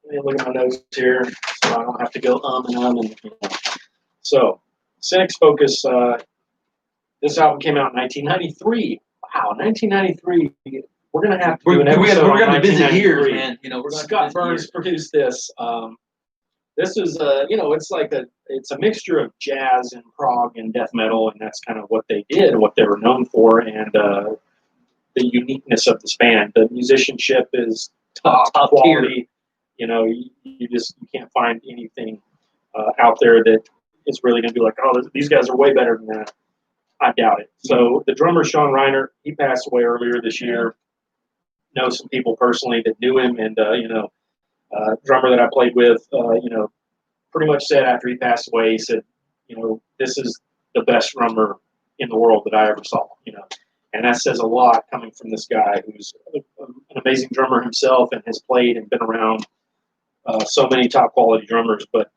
let me look at my notes here so I don't have to go and. You know. So, Cynic's Focus, this album came out in 1993. Wow, 1993. We're going to have to do an episode we're going to visit years, 1993. man. You know, we're going Scott Burns produced this. This is, you know, it's a mixture of jazz and prog and death metal, and that's kind of what they did and what they were known for, and the uniqueness of this band. The musicianship is top quality. Tier. You know, you can't find anything out there that is really going to be like, oh, these guys are way better than that. I doubt it. So the drummer, Sean Reiner, he passed away earlier this year. Know some people personally that knew him, and, you know, drummer that I played with, you know, pretty much said after he passed away, he said, you know, this is the best drummer in the world that I ever saw, you know. And that says a lot coming from this guy who's an amazing drummer himself and has played and been around so many top quality drummers. But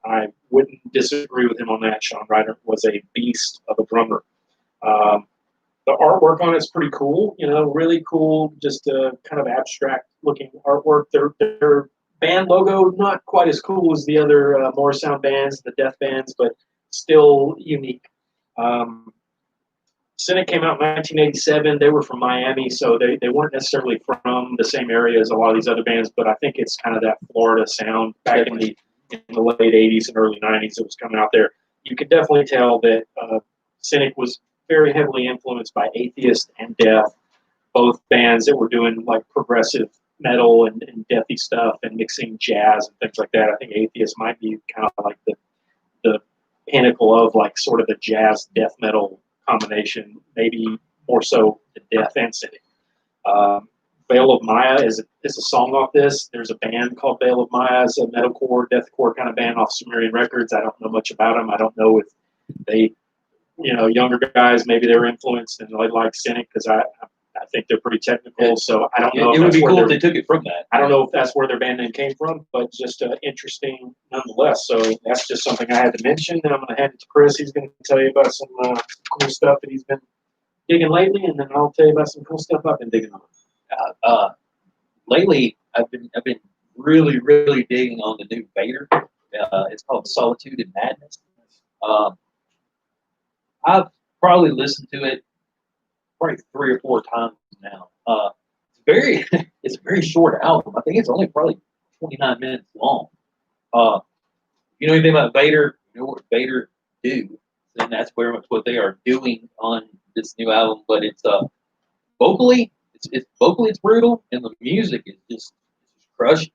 I wouldn't disagree with him on that. Sean Reiner was a beast of a drummer. The artwork on it's pretty cool, you know, really cool, just kind of abstract looking artwork. Their band logo, not quite as cool as the other more sound bands, the death bands, but still unique. Cynic came out in 1987. They were from Miami, so they weren't necessarily from the same area as a lot of these other bands, but I think it's kind of that Florida sound back in the late 80s and early 90s that was coming out there. You could definitely tell that Cynic was very heavily influenced by Atheist and Death, both bands that were doing like progressive metal and deathy stuff and mixing jazz and things like that. I think Atheist might be kind of like the pinnacle of like sort of the jazz death metal combination, maybe more so the Death and Cynic. Veil of Maya is a song off this. There's a band called Veil of Maya. It's a metalcore, deathcore kind of band off Sumerian Records. I don't know much about them. I don't know if they, you know, younger guys, maybe they're influenced and they like Cynic, because I think they're pretty technical. So I don't know. It would be cool if they took it from that. I don't know if that's where their band name came from, but just interesting nonetheless. So that's just something I had to mention. Then I'm going to hand it to Chris. He's going to tell you about some cool stuff that he's been digging lately, and then I'll tell you about some cool stuff I've been digging on. Lately, I've been really digging on the new Vader. It's called Solitude and Madness. I've probably listened to it probably 3 or 4 times now. It's very it's a very short album. I think it's only probably 29 minutes long. If you know anything about Vader, you know what Vader do, and that's very much what they are doing on this new album. But it's vocally, it's brutal, and the music is just crushed.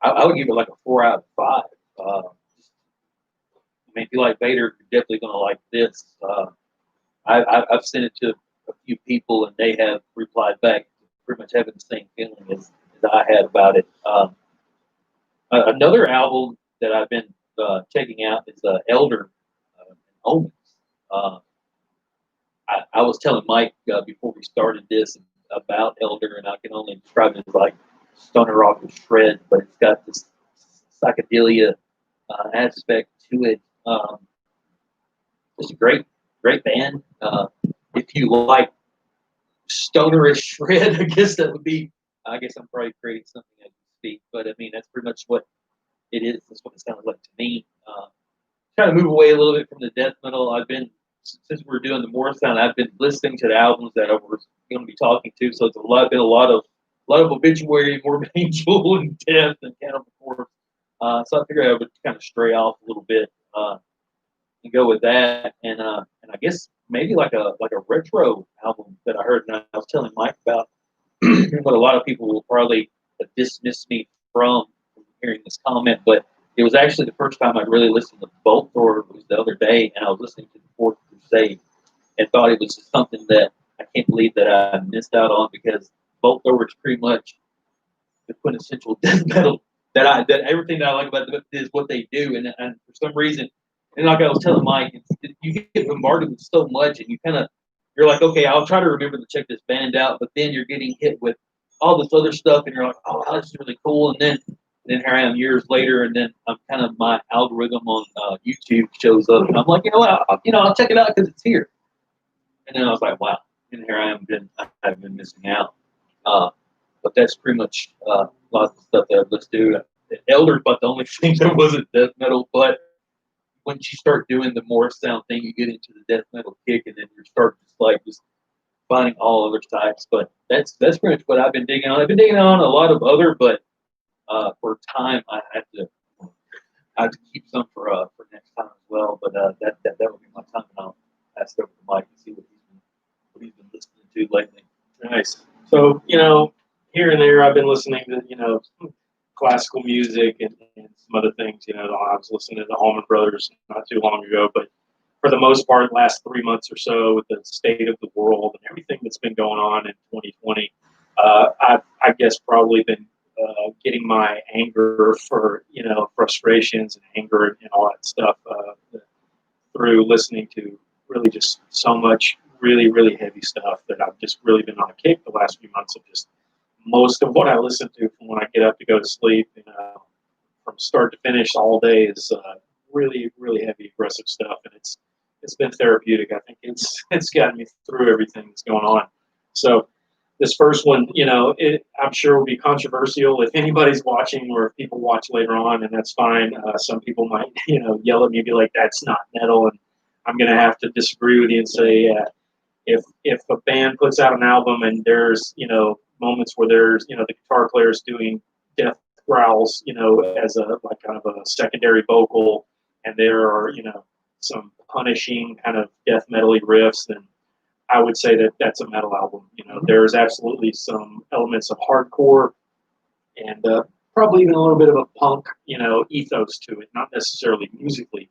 I would give it like a 4 out of 5. I mean, if you like Vader, you're definitely gonna like this. I've sent it to a few people, and they have replied back, pretty much having the same feeling as I had about it. Another album that I've been checking out is Elder and Omens. Uh, I was telling Mike before we started this about Elder, and I can only describe it as like stoner rock with shred, but it's got this psychedelia aspect to it. It's a great band. If you like stonerish shred, I guess that would be. I guess I'm probably creating something as we speak, but I mean that's pretty much what it is. That's what it sounds like to me. Trying to move away a little bit from the death metal. I've been since we're doing the Morrisound, I've been listening to the albums that we're going to be talking to. So it's been a lot of Obituary, Morbid Angel, and Death, and Cannibal Corpse. So I figured I would kind of stray off a little bit and go with that, and I guess maybe like a retro album that I heard, and I was telling Mike about what a lot of people will probably dismiss me from hearing this comment, but it was actually the first time I really listened to Bolt Thor. It was the other day, and I was listening to the Fourth Crusade, and thought it was just something that I can't believe that I missed out on, because Bolt Thor is pretty much the quintessential death metal that everything that I like about them is what they do, and for some reason, and like I was telling Mike, you get bombarded with so much, and you're like, okay, I'll try to remember to check this band out, but then you're getting hit with all this other stuff, and you're like, oh, wow, this is really cool, and then here I am years later, and then I'm kind of my algorithm on YouTube shows up, and I'm like, you know what, I'll check it out because it's here, and then I was like, wow, and here I am, I've been missing out. But that's pretty much a lot of the stuff that I've listened to. Elder's about the only thing that wasn't death metal, but once you start doing the Morrisound thing, you get into the death metal kick, and then you start just finding all other types. But that's pretty much what I've been digging on. I've been digging on a lot of other, but for time, I have to keep some for next time as well. But that would be my time, and I'll pass it over to Mike and see what he's been listening to lately. Nice. So, here and there, I've been listening to, classical music and some other things. I was listening to the Allman Brothers not too long ago, but for the most part, last 3 months or so, with the state of the world and everything that's been going on in 2020, I guess probably been getting my anger for, frustrations and anger and all that stuff through listening to really just so much really, really heavy stuff that I've just really been on a kick the last few months of just most of what I listen to from when I get up to go to sleep, from start to finish all day is really, really heavy, aggressive stuff, and it's been therapeutic. I think it's gotten me through everything that's going on. So this first one, I'm sure will be controversial if anybody's watching or if people watch later on, and that's fine. Some people might, yell at me and be like, "That's not metal," and I'm going to have to disagree with you and say, if a band puts out an album and there's, moments where there's, the guitar player's doing death growls, as a like kind of a secondary vocal, and there are, some punishing kind of death metal-y riffs, then I would say that that's a metal album. There's absolutely some elements of hardcore and probably even a little bit of a punk, ethos to it, not necessarily musically,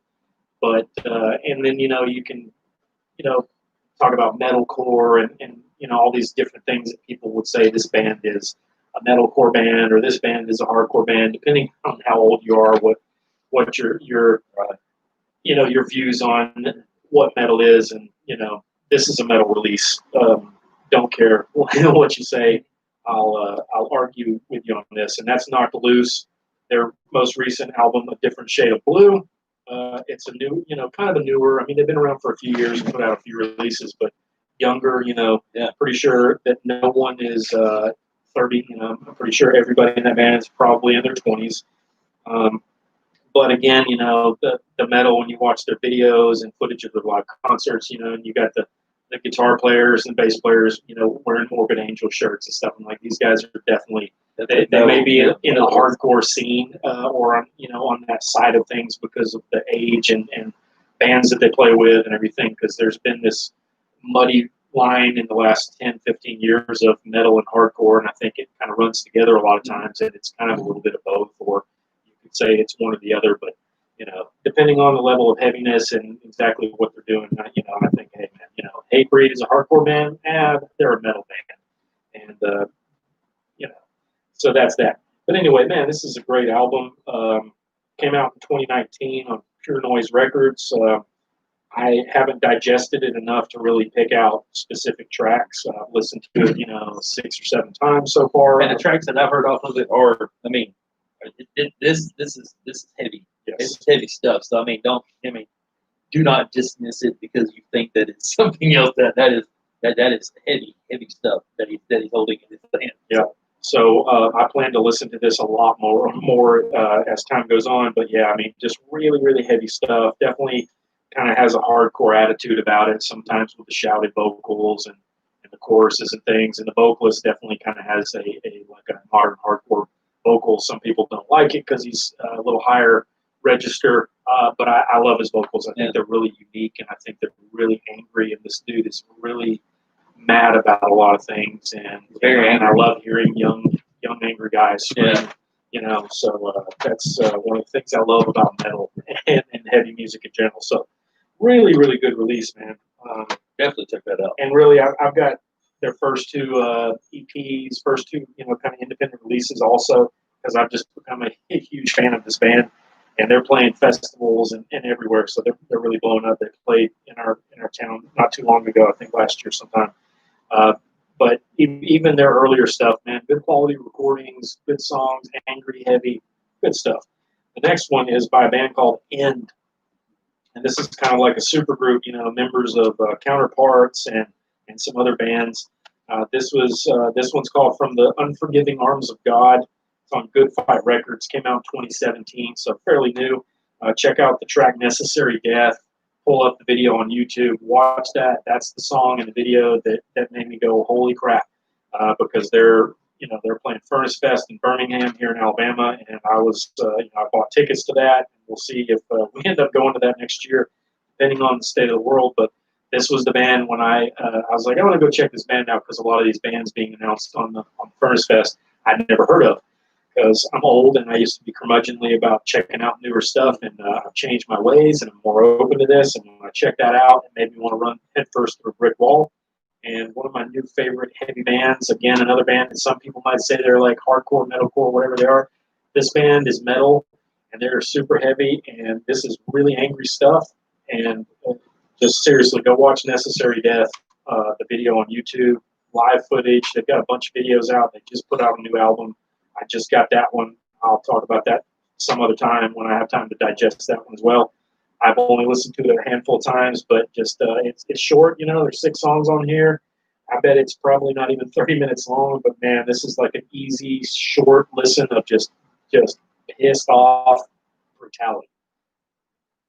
but and then you can, talk about metalcore and all these different things that people would say this band is a metalcore band or this band is a hardcore band, depending on how old you are, what your your views on what metal is, and this is a metal release. Don't care what you say. I'll argue with you on this, and that's Knocked Loose, their most recent album, A Different Shade of Blue. It's a new, kind of a newer. I mean, they've been around for a few years and put out a few releases, but younger. Pretty sure that no one is 30. I'm pretty sure everybody in that band is probably in their 20s. But again, the metal, when you watch their videos and footage of their live concerts, and you got the the guitar players and bass players, wearing Morbid Angel shirts and stuff. And like these guys are definitely they may be in the hardcore scene or on that side of things because of the age and bands that they play with and everything. Because there's been this muddy line in the last 10, 15 years of metal and hardcore, and I think it kind of runs together a lot of times, and it's kind of a little bit of both, or you could say it's one or the other, but depending on the level of heaviness and exactly what they're doing, I think, hey man, Hatebreed is a hardcore band, they're a metal band, and so that's that. But anyway, man, this is a great album. Came out in 2019 on Pure Noise Records. I haven't digested it enough to really pick out specific tracks. I've listened to it, 6 or 7 times so far. And the tracks that I've heard off of it are, this is heavy. Yes. It's heavy stuff. So do not dismiss it because you think that it's something else. That is heavy stuff that he's holding in his hand. Yeah. So I plan to listen to this a lot more as time goes on. But yeah, just really, really heavy stuff. Definitely kind of has a hardcore attitude about it, sometimes with the shouted vocals and the choruses and things. And the vocalist definitely kind of has a modern hardcore vocal. Some people don't like it because he's a little higher register, but I love his vocals. I think they're really unique, and I think they're really angry. And this dude is really mad about a lot of things, and I love hearing young angry guys scream. So that's one of the things I love about metal and heavy music in general. So really, really good release, man. Definitely check that out. And really, I've got their first 2 EPs, first 2 kind of independent releases also, because I've just become a huge fan of this band, and they're playing festivals and everywhere, so they're really blowing up. They played in our town not too long ago, I think last year sometime. But even their earlier stuff, man, good quality recordings, good songs, angry, heavy, good stuff. The next one is by a band called End. And this is kind of like a super group, members of Counterparts and some other bands. This one's called From the Unforgiving Arms of God. It's on Good Fight Records. Came out in 2017, so fairly new. Check out the track Necessary Death. Pull up the video on YouTube. Watch that. That's the song and the video that made me go, holy crap, because they're playing Furnace Fest in Birmingham here in Alabama, and I bought tickets to that. We'll see if we end up going to that next year, depending on the state of the world. But this was the band when I was like, I want to go check this band out, because a lot of these bands being announced on Furnace Fest I'd never heard of, because I'm old and I used to be curmudgeonly about checking out newer stuff, and I've changed my ways and I'm more open to this. And when I checked that out, it made me want to run headfirst through a brick wall. And one of my new favorite heavy bands, again, another band that some people might say they're like hardcore, metalcore, whatever they are. This band is metal, and they're super heavy, and this is really angry stuff. And just seriously, go watch Necessary Death, the video on YouTube, live footage. They've got a bunch of videos out. They just put out a new album. I just got that one. I'll talk about that some other time when I have time to digest that one as well. I've only listened to it a handful of times, but just it's short. There's 6 songs on here. I bet it's probably not even 30 minutes long, but man, this is like an easy, short listen of just pissed off brutality.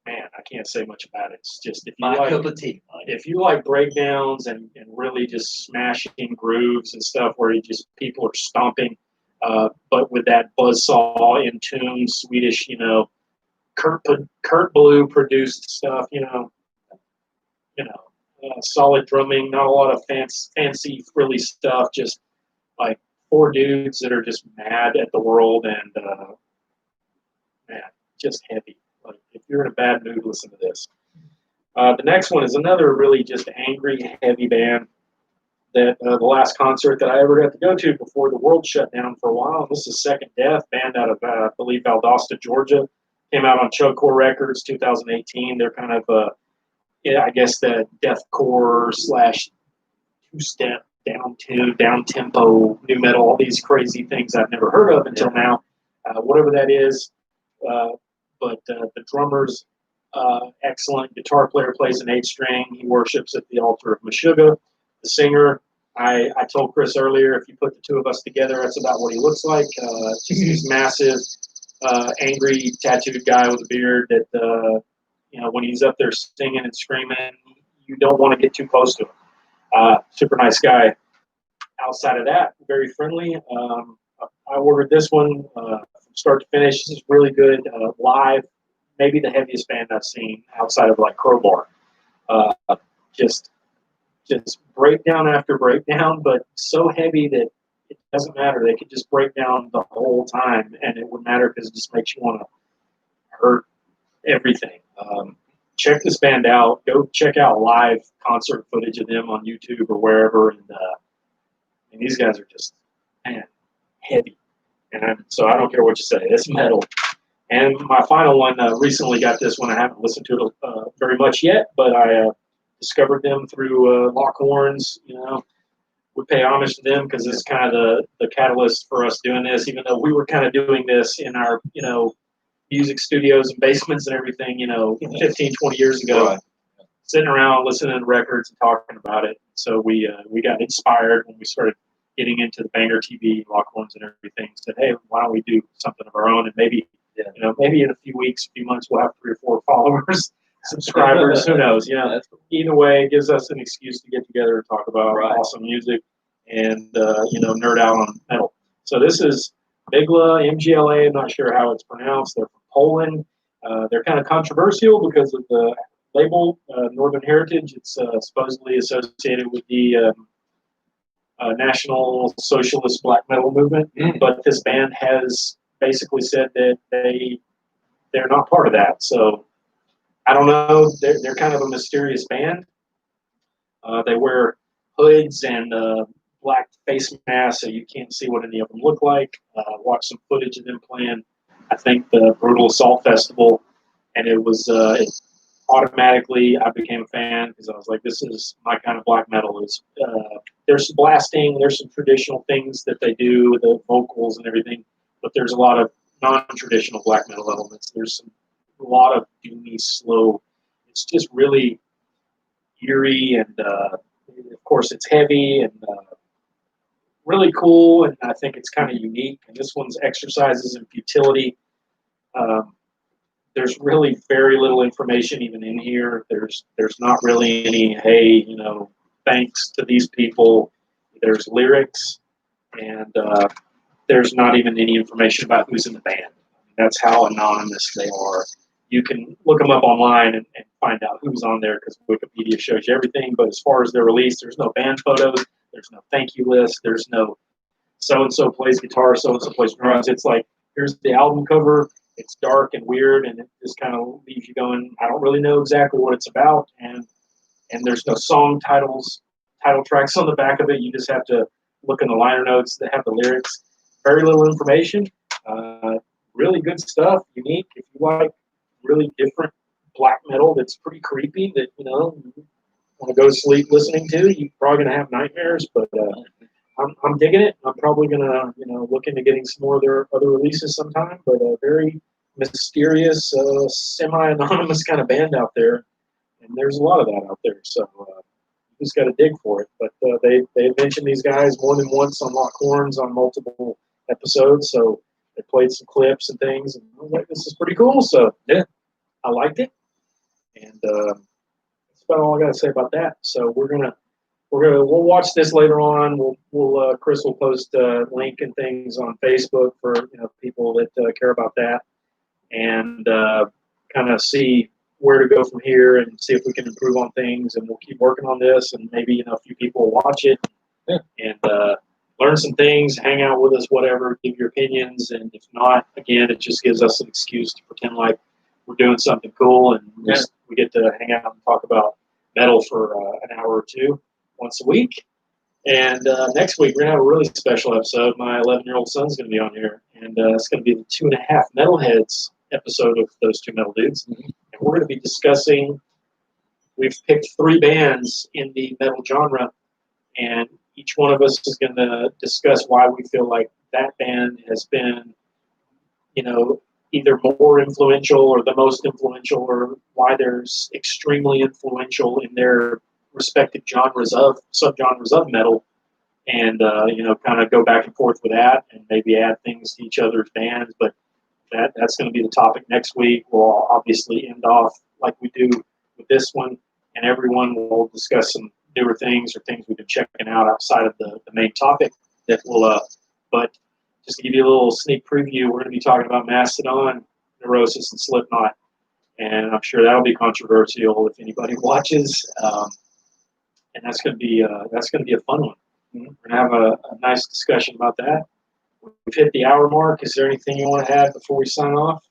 Man, I can't say much about it. It's just if you like breakdowns and really just smashing grooves and stuff where people are stomping, but with that buzzsaw in tune, Swedish, Kurt Blue produced stuff, solid drumming, not a lot of fancy frilly stuff, just like 4 dudes that are just mad at the world and man, just heavy. Like if you're in a bad mood, listen to this. The next one is another really just angry, heavy band that the last concert that I ever got to go to before the world shut down for a while. This is Second Death, band out of I believe Valdosta, Georgia. Came out on Chokecore Records, 2018. They're kind of, I guess, the deathcore / 2-step, down tempo, new metal, all these crazy things I've never heard of until now. Whatever that is, but the drummer's excellent. Guitar player plays an 8-string. He worships at the altar of Meshuggah. The singer, I told Chris earlier, if you put the 2 of us together, that's about what he looks like. He's massive. Angry tattooed guy with a beard that when he's up there singing and screaming, you don't want to get too close to him. Super nice guy. Outside of that, very friendly. I ordered this one from start to finish. This is really good live. Maybe the heaviest band I've seen outside of like Crowbar. Uh, just breakdown after breakdown, but so heavy that it doesn't matter. They could just break down the whole time, and it wouldn't matter because it just makes you want to hurt everything. Check this band out. Go check out live concert footage of them on YouTube or wherever, and these guys are just, man, heavy. And so I don't care what you say. It's metal. And my final one, recently got this one. I haven't listened to it very much yet, but I discovered them through Lockhorns. You know, we pay homage to them because it's kind of the catalyst for us doing this, even though we were kind of doing this in our, music studios and basements and everything, 15, 20 years ago. Right. Sitting around listening to records and talking about it. So we got inspired when we started getting into the Banger TV, Lockhorns, and everything. Said, hey, why don't we do something of our own? And maybe, maybe in a few weeks, a few months, we'll have 3 or 4 followers, subscribers. Who knows? Either way, it gives us an excuse to get together and talk about awesome music and nerd out on metal. So this is Bigla, MGLA. I'm not sure how it's pronounced. They're from Poland. They're kind of controversial because of the label, Northern Heritage. It's supposedly associated with the National Socialist Black Metal movement, but this band has basically said that they're not part of that. So I don't know. They're kind of a mysterious band. They wear hoods and black face masks, so you can't see what any of them look like. Watch some footage of them playing, I think, the Brutal Assault Festival, and it was automatically I became a fan because I was like, this is my kind of black metal. There's some blasting, there's some traditional things that they do, the vocals and everything, but there's a lot of non-traditional black metal elements. There's a lot of doomy, slow. It's just really eerie, and of course it's heavy and really cool, and I think it's kind of unique. And this one's Exercises in Futility. There's really very little information even in here. There's not really any, hey, thanks to these people. There's lyrics, and there's not even any information about who's in the band. That's how anonymous they are. You can look them up online and find out who's on there because Wikipedia shows you everything. But as far as their release, there's no band photos. There's no thank you list. There's no so-and-so plays guitar, so-and-so plays drums. It's like, here's the album cover. It's dark and weird, and it just kind of leaves you going, I don't really know exactly what it's about. And there's no song title tracks on the back of it. You just have to look in the liner notes that have the lyrics. Very little information. Really good stuff, unique. If you like really different black metal that's pretty creepy, that, want to go to sleep listening to, you're probably going to have nightmares, but I'm digging it. I'm probably going to, look into getting some more of their other releases sometime, but a very mysterious, semi-anonymous kind of band out there, and there's a lot of that out there, so you just got to dig for it. But they mentioned these guys more than once on Lockhorns on multiple episodes, so they played some clips and things, and I was like, this is pretty cool, so yeah, I liked it, and that's about all I got to say about that. So we'll watch this later on. We'll Chris will post a link and things on Facebook for people that care about that, and kind of see where to go from here and see if we can improve on things. And we'll keep working on this, and maybe a few people will watch it and learn some things, hang out with us, whatever, give your opinions. And if not, again, it just gives us an excuse to pretend like we're doing something cool, and we get to hang out and talk about metal for an hour or two once a week. And next week, we're going to have a really special episode. My 11-year-old son's going to be on here, and it's going to be the 2.5 Metalheads episode of those two metal dudes. And we're going to be discussing, we've picked 3 bands in the metal genre, and each one of us is going to discuss why we feel like that band has been, either more influential or the most influential, or why they're extremely influential in their respective subgenres of metal, and kind of go back and forth with that, and maybe add things to each other's bands. But that's going to be the topic next week. We'll obviously end off like we do with this one, and everyone will discuss some newer things or things we've been checking out outside of the main topic that will, but just to give you a little sneak preview, we're going to be talking about Mastodon, Neurosis, and Slipknot. And I'm sure that'll be controversial if anybody watches. And that's going to be a fun one. We're going to have a nice discussion about that. We've hit the hour mark. Is there anything you want to add before we sign off?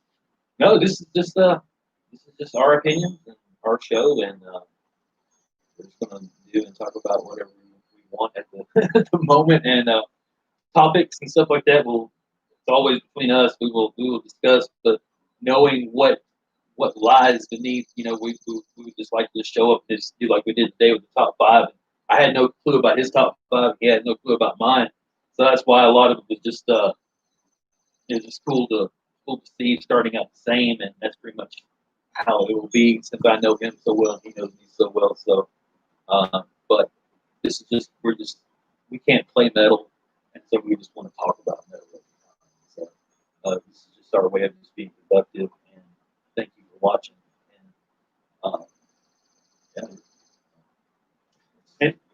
No, this is just our opinion and our show, and we're just gonna do and talk about whatever we want at the at the moment, and topics and stuff like that. It's always between us. We will discuss, but knowing what lies beneath, we would just like to show up and just do like we did today with the top 5. I had no clue about his top 5. He had no clue about mine. So that's why a lot of it was just just cool to see starting out the same, and that's pretty much how it will be since I know him so well and he knows me so well. So, but this is we can't play metal, and so we just want to talk about metal. So this is just our way of just being productive, and thank you for watching.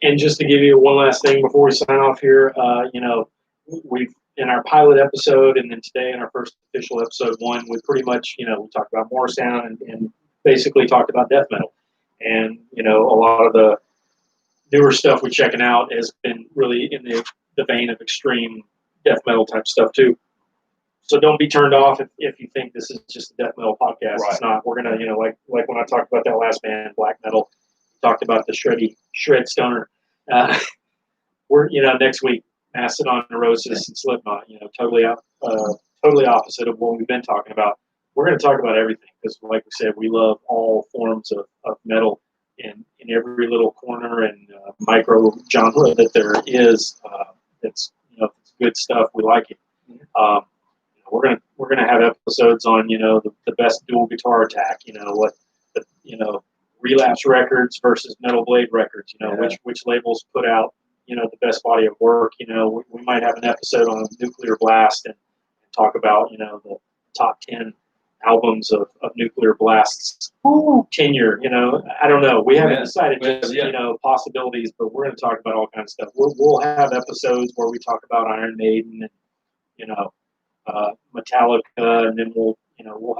And just to give you one last thing before we sign off here, we've in our pilot episode and then today in our first official episode 1, we pretty much, we talked about Morrisound and basically talked about death metal. And, a lot of the newer stuff we're checking out has been really in the vein of extreme death metal type stuff too. So don't be turned off if you think this is just a death metal podcast. Right. It's not. We're going to, like when I talked about that last band, Black Metal, talked about the shred stoner. We're next week, Mastodon, Neurosis, and Slipknot. Totally opposite of what we've been talking about. We're going to talk about everything because, like we said, we love all forms of metal in every little corner and micro genre that there is. It's it's good stuff. We like it. We're gonna have episodes on the best dual guitar attack. Relapse Records versus Metal Blade Records. Which labels put out the best body of work. We might have an episode on Nuclear Blast and talk about the top 10 albums of Nuclear Blast's tenure. I don't know. We haven't decided just possibilities, but we're going to talk about all kinds of stuff. We'll have episodes where we talk about Iron Maiden and Metallica, and then we'll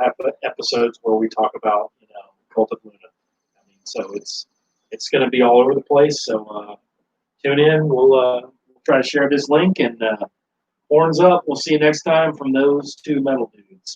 have episodes where we talk about Cult of Luna. So it's going to be all over the place. So tune in. We'll try to share this link, and horns up. We'll see you next time from those 2 metal dudes.